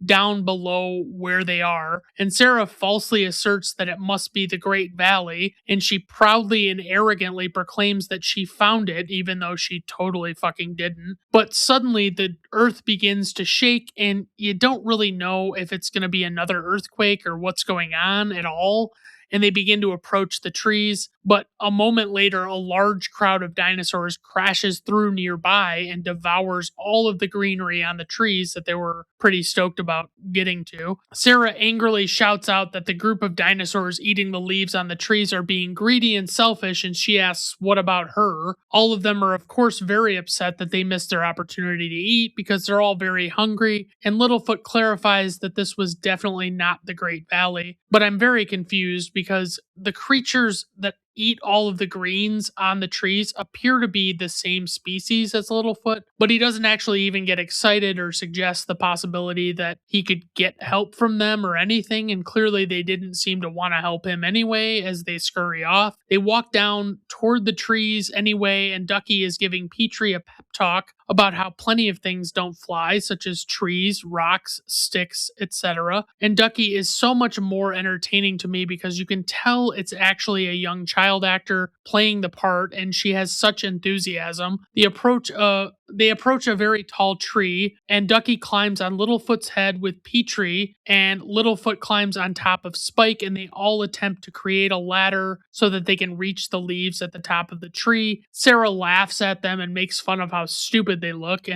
down below where they are, and Sarah falsely asserts that it must be the Great Valley, and she proudly and arrogantly proclaims that she found it, even though she totally fucking didn't. But suddenly the earth begins to shake, and you don't really know if it's going to be another earthquake or what's going on at all. And they begin to approach the trees, but a moment later, a large crowd of dinosaurs crashes through nearby and devours all of the greenery on the trees that they were pretty stoked about getting to. Sarah angrily shouts out that the group of dinosaurs eating the leaves on the trees are being greedy and selfish, and she asks, what about her? All of them are, of course, very upset that they missed their opportunity to eat because they're all very hungry, and Littlefoot clarifies that this was definitely not the Great Valley. But I'm very confused because the creatures that eat all of the greens on the trees appear to be the same species as Littlefoot, but he doesn't actually even get excited or suggest the possibility that he could get help from them or anything, and clearly they didn't seem to want to help him anyway as they scurry off. They walk down toward the trees anyway, and Ducky is giving Petrie a pep talk about how plenty of things don't fly, such as trees, rocks, sticks, etc. And Ducky is so much more entertaining to me because you can tell it's actually a young child actor playing the part, and she has such enthusiasm. They approach a very tall tree, and Ducky climbs on Littlefoot's head with Petrie, and Littlefoot climbs on top of Spike, and they all attempt to create a ladder so that they can reach the leaves at the top of the tree. Sarah laughs at them and makes fun of how stupid they look,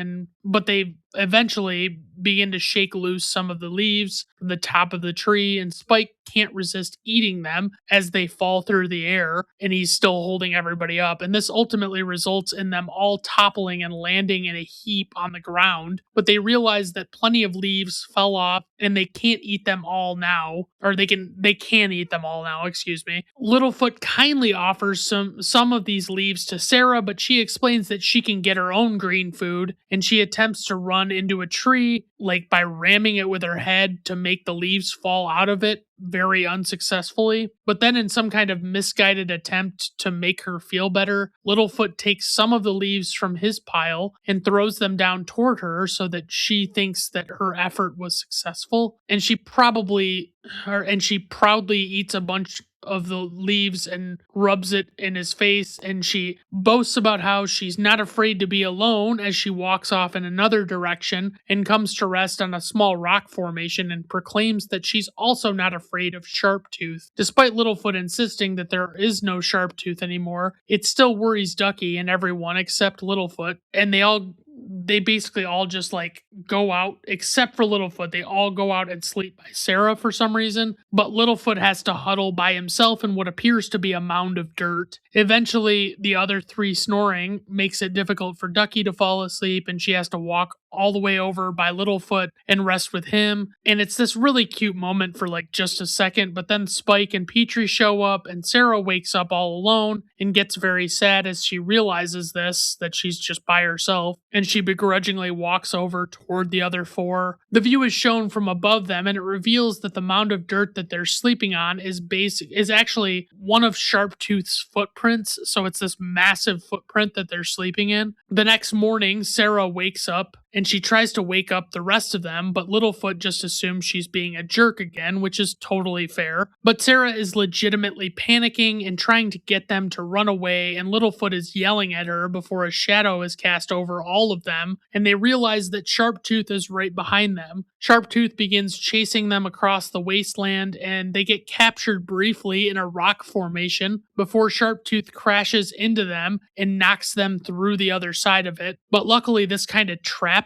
but they eventually begin to shake loose some of the leaves from the top of the tree, and Spike can't resist eating them as they fall through the air, and he's still holding everybody up. And this ultimately results in them all toppling and landing in a heap on the ground. But they realize that plenty of leaves fell off, and they can't eat them all now, or they can eat them all now, excuse me. Littlefoot kindly offers some of these leaves to Sarah, but she explains that she can get her own green food, and she attempts to run into a tree, like by ramming it with her head to make the leaves fall out of it, very unsuccessfully. But then, in some kind of misguided attempt to make her feel better, Littlefoot takes some of the leaves from his pile and throws them down toward her so that she thinks that her effort was successful. And she proudly eats a bunch of the leaves and rubs it in his face, and she boasts about how she's not afraid to be alone as she walks off in another direction and comes to rest on a small rock formation and proclaims that she's also not afraid of Sharptooth. Despite Littlefoot insisting that there is no Sharptooth anymore, it still worries Ducky and everyone except Littlefoot, and they basically all just like go out, except for Littlefoot. They all go out and sleep by Sarah for some reason, but Littlefoot has to huddle by himself in what appears to be a mound of dirt. Eventually, the other three snoring makes it difficult for Ducky to fall asleep, and she has to walk all the way over by Littlefoot and rest with him. And it's this really cute moment for like just a second, but then Spike and Petrie show up, and Sarah wakes up all alone and gets very sad as she realizes that she's just by herself, and she begrudgingly walks over toward the other four. The view is shown from above them, and it reveals that the mound of dirt that they're sleeping on is actually one of Sharptooth's footprints, so it's this massive footprint that they're sleeping in. The next morning, Sarah wakes up and she tries to wake up the rest of them, but Littlefoot just assumes she's being a jerk again, which is totally fair. But Sarah is legitimately panicking and trying to get them to run away, and Littlefoot is yelling at her before a shadow is cast over all of them, and they realize that Sharptooth is right behind them. Sharptooth begins chasing them across the wasteland, and they get captured briefly in a rock formation before Sharptooth crashes into them and knocks them through the other side of it. But luckily, this kind of traps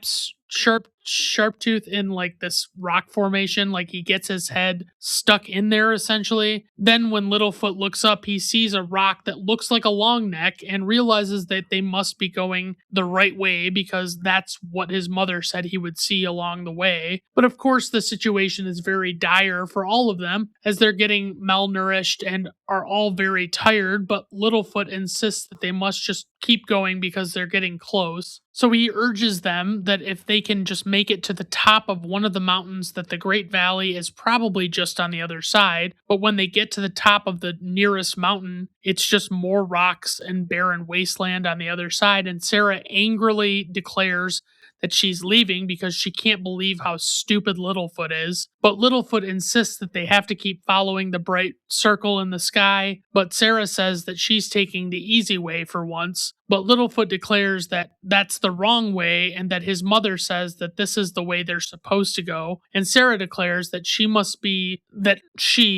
Sharptooth in like this rock formation, like he gets his head stuck in there essentially. Then when Littlefoot looks up, he sees a rock that looks like a long neck and realizes that they must be going the right way because that's what his mother said he would see along the way. But of course the situation is very dire for all of them as they're getting malnourished and are all very tired, but Littlefoot insists that they must just keep going because they're getting close. So he urges them that if they can just make it to the top of one of the mountains, that the Great Valley is probably just on the other side, but when they get to the top of the nearest mountain, it's just more rocks and barren wasteland on the other side, and Sarah angrily declares that she's leaving because she can't believe how stupid Littlefoot is. But Littlefoot insists that they have to keep following the bright circle in the sky, but Sarah says that she's taking the easy way for once. But Littlefoot declares that that's the wrong way and that his mother says that this is the way they're supposed to go. And Sarah declares that she,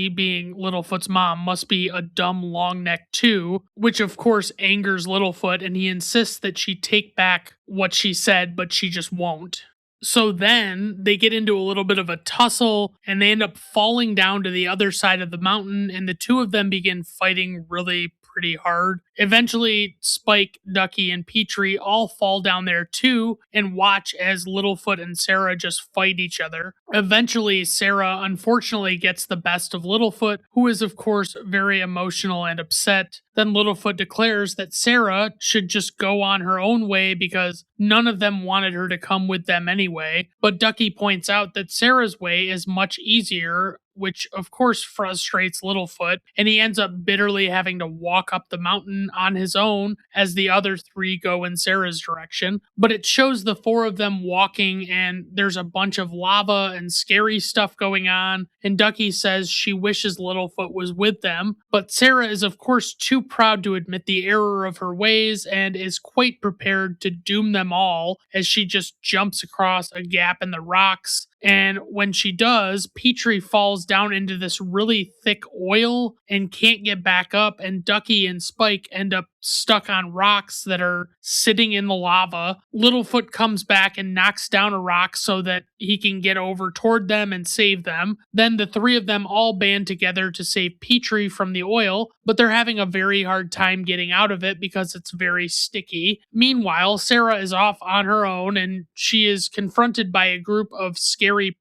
being Littlefoot's mom, must be a dumb long neck too, which of course angers Littlefoot, and he insists that she take back what she said, but she just won't. So then they get into a little bit of a tussle and they end up falling down to the other side of the mountain, and the two of them begin fighting really pretty hard. Eventually, Spike, Ducky, and Petrie all fall down there too and watch as Littlefoot and Sarah just fight each other. Eventually, Sarah unfortunately gets the best of Littlefoot, who is, of course, very emotional and upset. Then Littlefoot declares that Sarah should just go on her own way because none of them wanted her to come with them anyway. But Ducky points out that Sarah's way is much easier, which of course frustrates Littlefoot, and he ends up bitterly having to walk up the mountain on his own as the other three go in Sarah's direction. But it shows the four of them walking, and there's a bunch of lava and scary stuff going on, and Ducky says she wishes Littlefoot was with them, but Sarah is of course too proud to admit the error of her ways and is quite prepared to doom them all as she just jumps across a gap in the rocks. And when she does, Petrie falls down into this really thick oil and can't get back up, and Ducky and Spike end up stuck on rocks that are sitting in the lava. Littlefoot comes back and knocks down a rock so that he can get over toward them and save them. Then the three of them all band together to save Petrie from the oil, but they're having a very hard time getting out of it because it's very sticky. Meanwhile, Sarah is off on her own, and she is confronted by a group of scary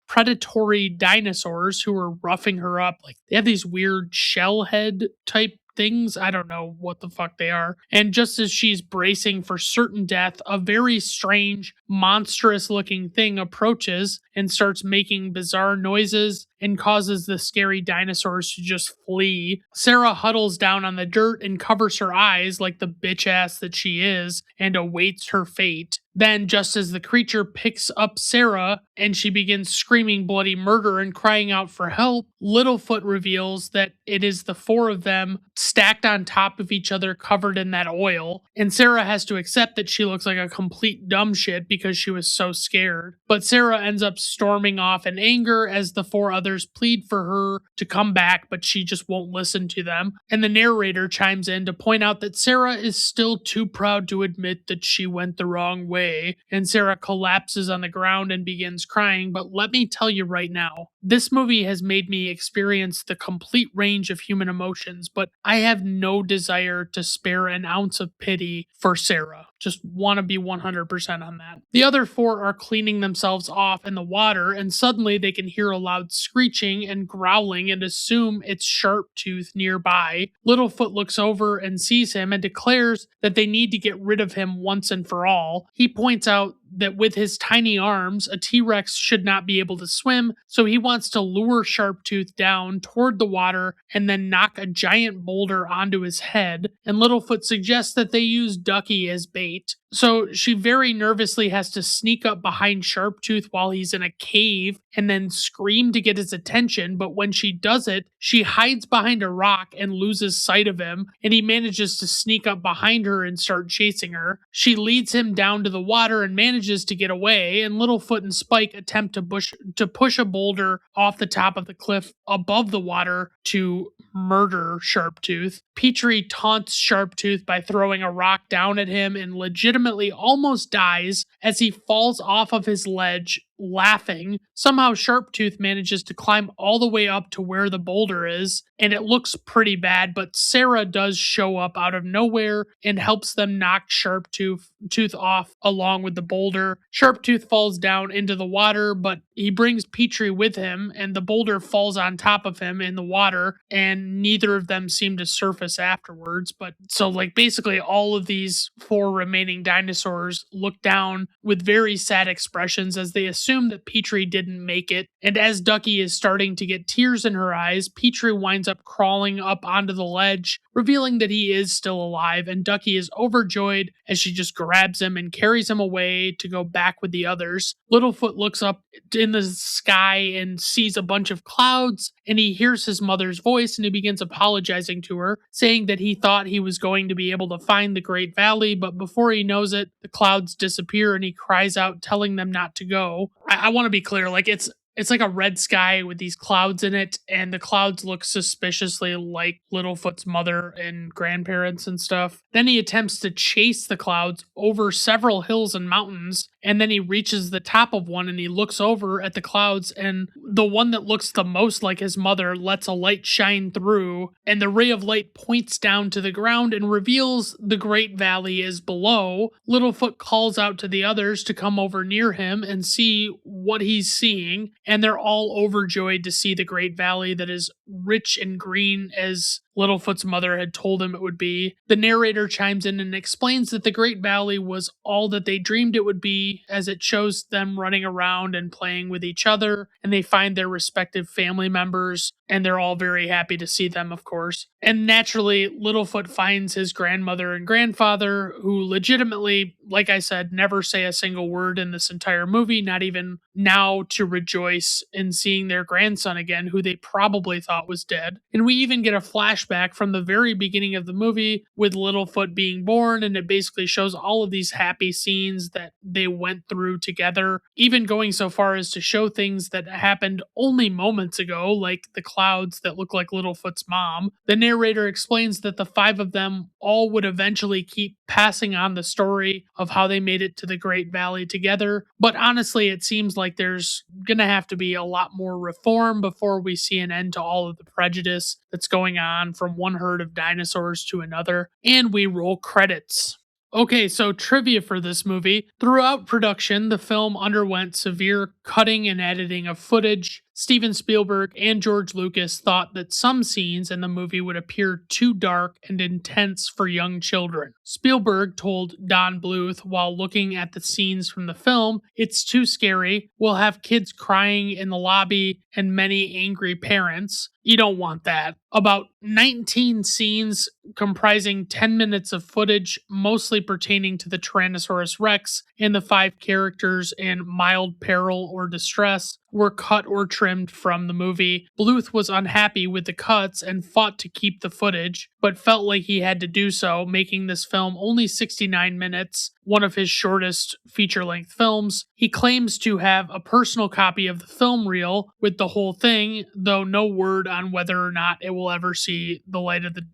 predatory dinosaurs who are roughing her up. Like, they have these weird shell head type things. I don't know what the fuck they are. And just as she's bracing for certain death, a very strange, monstrous looking thing approaches and starts making bizarre noises and causes the scary dinosaurs to just flee. Sarah huddles down on the dirt and covers her eyes like the bitch ass that she is and awaits her fate. Then, just as the creature picks up Sarah and she begins screaming bloody murder and crying out for help, Littlefoot reveals that it is the four of them stacked on top of each other covered in that oil, and Sarah has to accept that she looks like a complete dumb shit because she was so scared. But Sarah ends up storming off in anger as the four others plead for her to come back, but she just won't listen to them. And the narrator chimes in to point out that Sarah is still too proud to admit that she went the wrong way, and Sarah collapses on the ground and begins crying. But let me tell you right now, this movie has made me experience the complete range of human emotions, but I have no desire to spare an ounce of pity for Sarah. Just want to be 100% on that. The other four are cleaning themselves off in the water, and suddenly they can hear a loud screeching and growling and assume it's Sharptooth nearby. Littlefoot looks over and sees him and declares that they need to get rid of him once and for all. He points out that with his tiny arms, a T-Rex should not be able to swim, so he wants to lure Sharptooth down toward the water and then knock a giant boulder onto his head, and Littlefoot suggests that they use Ducky as bait. So she very nervously has to sneak up behind Sharptooth while he's in a cave and then scream to get his attention, but when she does it, she hides behind a rock and loses sight of him, and he manages to sneak up behind her and start chasing her. She leads him down to the water and manages to get away, and Littlefoot and Spike attempt to push a boulder off the top of the cliff above the water to murder Sharptooth. Petrie taunts Sharptooth by throwing a rock down at him and legitimately almost dies as he falls off of his ledge laughing. Somehow Sharptooth manages to climb all the way up to where the boulder is, and it looks pretty bad, but Sarah does show up out of nowhere and helps them knock Sharptooth off along with the boulder. Sharptooth falls down into the water, but he brings Petrie with him, and the boulder falls on top of him in the water, and neither of them seem to surface afterwards. But so, like, basically all of these four remaining dinosaurs look down with very sad expressions as they assume that Petrie didn't make it, and as Ducky is starting to get tears in her eyes, Petrie winds up crawling up onto the ledge, revealing that he is still alive, and Ducky is overjoyed as she just grabs him and carries him away to go back with the others. Littlefoot looks up in the sky and sees a bunch of clouds, and he hears his mother's voice, and he begins apologizing to her, saying that he thought he was going to be able to find the Great Valley, but before he knows it, the clouds disappear and he cries out telling them not to go. I want to be clear, like, it's it's like a red sky with these clouds in it, and the clouds look suspiciously like Littlefoot's mother and grandparents and stuff. Then he attempts to chase the clouds over several hills and mountains, and then he reaches the top of one and he looks over at the clouds, and the one that looks the most like his mother lets a light shine through, and the ray of light points down to the ground and reveals the Great Valley is below. Littlefoot calls out to the others to come over near him and see what he's seeing, and they're all overjoyed to see the Great Valley that is rich and green as Littlefoot's mother had told him it would be. The narrator chimes in and explains that the Great Valley was all that they dreamed it would be, as it shows them running around and playing with each other, and they find their respective family members, and they're all very happy to see them, of course. And naturally, Littlefoot finds his grandmother and grandfather, who legitimately, like I said, never say a single word in this entire movie, not even now to rejoice in seeing their grandson again, who they probably thought was dead. And we even get a flashback from the very beginning of the movie with Littlefoot being born, and it basically shows all of these happy scenes that they went through together, even going so far as to show things that happened only moments ago, like the clouds that look like Littlefoot's mom. The narrator explains that the five of them all would eventually keep passing on the story of how they made it to the Great Valley together, but honestly, it seems like there's gonna have to be a lot more reform before we see an end to all of the prejudice that's going on from one herd of dinosaurs to another. And we roll credits. Okay, so trivia for this movie. Throughout production, the film underwent severe cutting and editing of footage. Steven Spielberg and George Lucas thought that some scenes in the movie would appear too dark and intense for young children. Spielberg told Don Bluth while looking at the scenes from the film, "It's too scary. We'll have kids crying in the lobby and many angry parents. You don't want that." About 19 scenes comprising 10 minutes of footage, mostly pertaining to the Tyrannosaurus Rex and the five characters in mild peril or distress, were cut or trimmed from the movie. Bluth was unhappy with the cuts and fought to keep the footage, but felt like he had to do so, making this film only 69 minutes, one of his shortest feature-length films. He claims to have a personal copy of the film reel with the whole thing, though no word on whether or not it will ever see the light of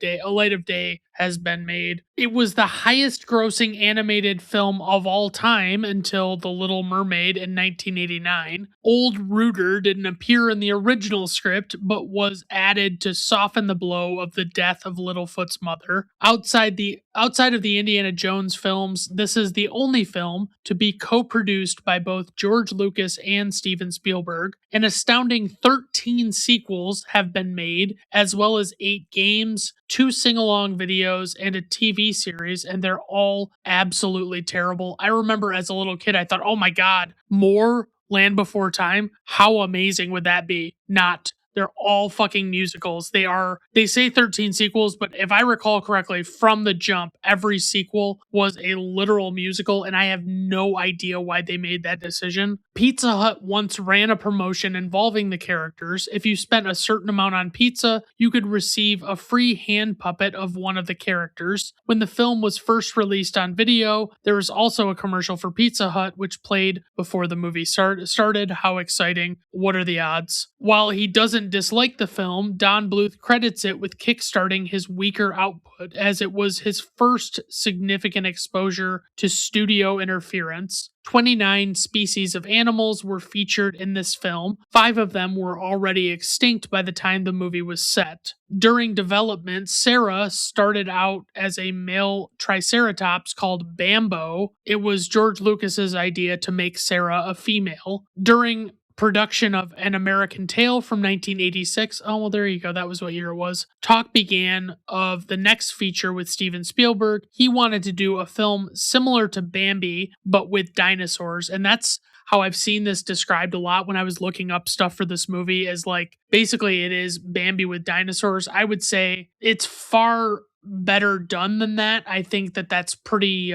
day has been made. It was the highest grossing animated film of all time until The Little Mermaid in 1989. Old Rooter didn't appear in the original script, but was added to soften the blow of the death of Littlefoot's mother. Outside of the Indiana Jones films, this is the only film to be co-produced by both George Lucas and Steven Spielberg. An astounding 13 sequels have been made, as well as 8 games, 2 sing-along videos, and a TV series, and they're all absolutely terrible. I remember as a little kid, I thought, oh my god, more Land Before Time? How amazing would that be? Not. They're all fucking musicals. They say 13 sequels, but if I recall correctly, from the jump, every sequel was a literal musical, and I have no idea why they made that decision. Pizza Hut once ran a promotion involving the characters. If you spent a certain amount on pizza, you could receive a free hand puppet of one of the characters. When the film was first released on video, there was also a commercial for Pizza Hut, which played before the movie started. How exciting. What are the odds? While he doesn't dislike the film, Don Bluth credits it with kickstarting his weaker output, as it was his first significant exposure to studio interference. 29 species of animals were featured in this film. 5 of them were already extinct by the time the movie was set. During development, Sarah started out as a male triceratops called Bambo. It was George Lucas's idea to make Sarah a female. During production of An American Tail from 1986. Oh, well, there you go. That was what year it was. Talk began of the next feature with Steven Spielberg. He wanted to do a film similar to Bambi, but with dinosaurs. And that's how I've seen this described a lot when I was looking up stuff for this movie, is like, basically it is Bambi with dinosaurs. I would say it's far better done than that. I think that that's pretty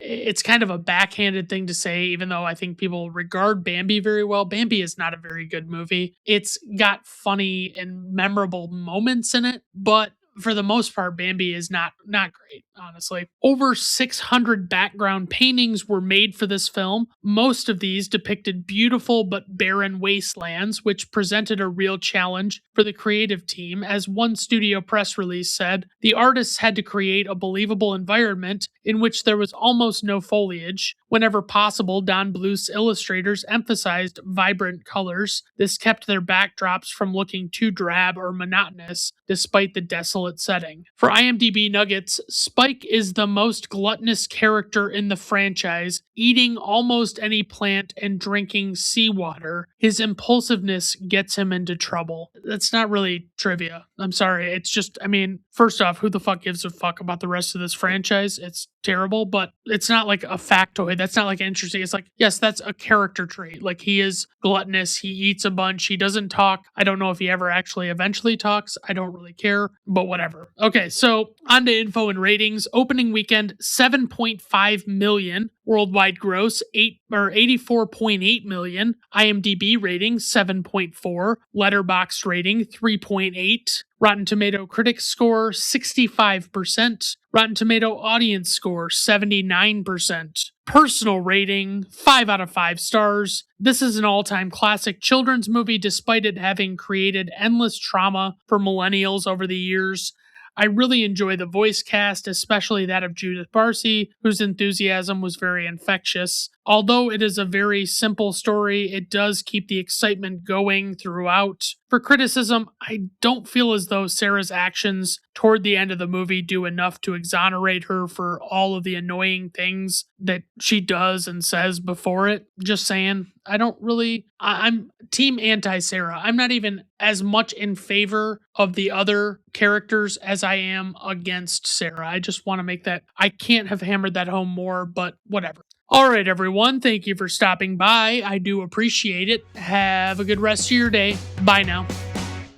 it's kind of a backhanded thing to say, even though I think people regard Bambi very well. Bambi is not a very good movie. It's got funny and memorable moments in it, but for the most part, Bambi is not great, honestly. Over 600 background paintings were made for this film. Most of these depicted beautiful but barren wastelands, which presented a real challenge for the creative team. As one studio press release said, the artists had to create a believable environment in which there was almost no foliage. Whenever possible, Don Bluth's illustrators emphasized vibrant colors. This kept their backdrops from looking too drab or monotonous, despite the desolate setting. For IMDb Nuggets, Spike is the most gluttonous character in the franchise, eating almost any plant and drinking seawater. His impulsiveness gets him into trouble. That's not really trivia. I'm sorry. It's just, I mean, first off, who the fuck gives a fuck about the rest of this franchise? It's terrible, but it's not like a factoid. That's not like interesting. It's like, yes, that's a character trait. Like, he is gluttonous. He eats a bunch. He doesn't talk. I don't know if he ever actually eventually talks. I don't really care, but whatever. Okay, so on to info and ratings. Opening weekend, 7.5 million. Worldwide gross, 84.8 million. IMDb rating, 7.4. Letterboxd rating, 3.8. Rotten Tomato critics score, 65%. Rotten Tomato audience score, 79%. Personal rating, 5 out of 5 stars. This is an all-time classic children's movie despite it having created endless trauma for millennials over the years. I really enjoy the voice cast, especially that of Judith Barcy, whose enthusiasm was very infectious. Although it is a very simple story, it does keep the excitement going throughout. For criticism, I don't feel as though Sarah's actions toward the end of the movie do enough to exonerate her for all of the annoying things that she does and says before it. Just saying. I'm team anti-Sarah. I'm not even as much in favor of the other characters as I am against Sarah. I just want to make that, I can't have hammered that home more, but whatever. All right, everyone. Thank you for stopping by. I do appreciate it. Have a good rest of your day. Bye now.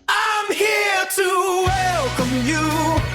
I'm here to welcome you